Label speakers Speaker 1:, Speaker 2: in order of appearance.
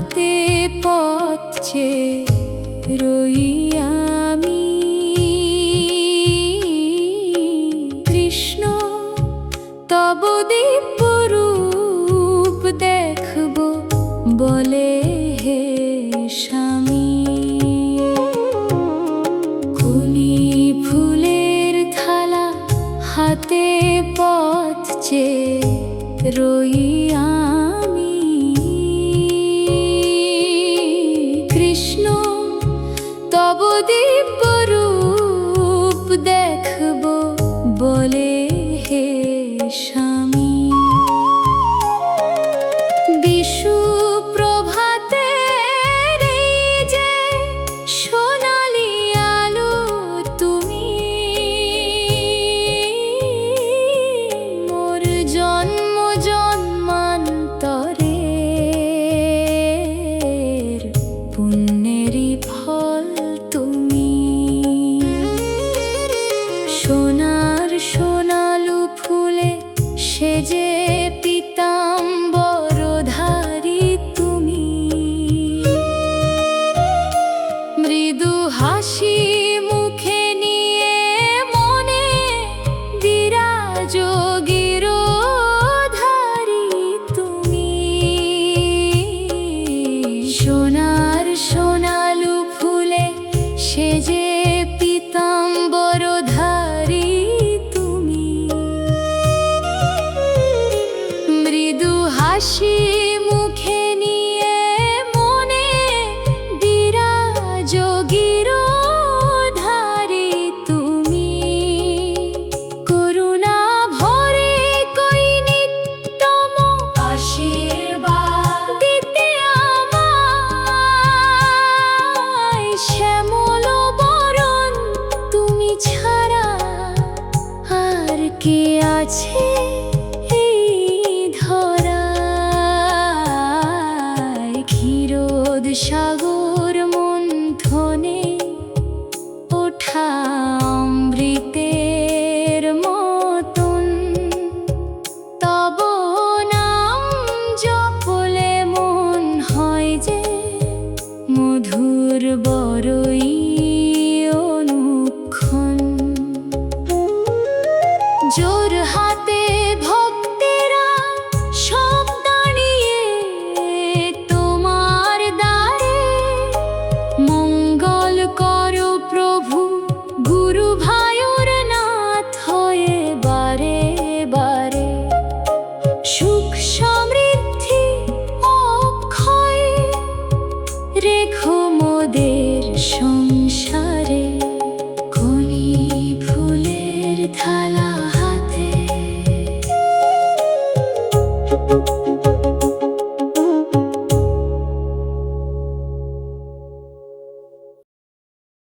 Speaker 1: হাতে পথ চেয়ে রই আমি। কৃষ্ণ তব দিব্য রূপ দেখব বলে হে স্বামী। কুনি ফুলের থালা হাতে পথ চেয়ে রই আমি। কৃষ্ণ তব দিব্য রূপ দেখব বলে হে স্বামী। বিশু প্রভাতের এই যে সোনালি আলো তুমি, মোর জন্ম জন্মান্তরের পুণ্যেরই ফল তুমি। সোনার সোনালু ফুলে সেজে পীতাম্বরধারী তুমি। মৃদু হাসি মুখে নিয়ে মনে বিরাজ গিরধারী তুমি। সোনার সোনালু ফুলে সেজে পীতাম্বরধারী তুমি। মৃদু হাসি মুখে নিয়ে মনে বিরাজ গিরধারী তুমি। করুণা ভরে কই নিত্যম আশীর্বাদ দিতে আমায়। শ্যামল বরণ তুমি ছাড়া আর কে আছে এই ধরায়। ক্ষীরোদ সাগর মন্থনে ওঠা অমৃতের মতন তব নাম জপলে মন হয় যে মধুর বড়ই অনুক্ষণ। জোর হাতে ভক্তেরা সব দাঁড়িয়ে তোমার দ্বারে। মঙ্গল করো প্রভু গুরু ভাইয়ের নাথ হয়ে বারে বারে। সুখ সমৃদ্ধি অক্ষয় রেখো মোদের সংসারে। কুনি ফুলের থালা হাতে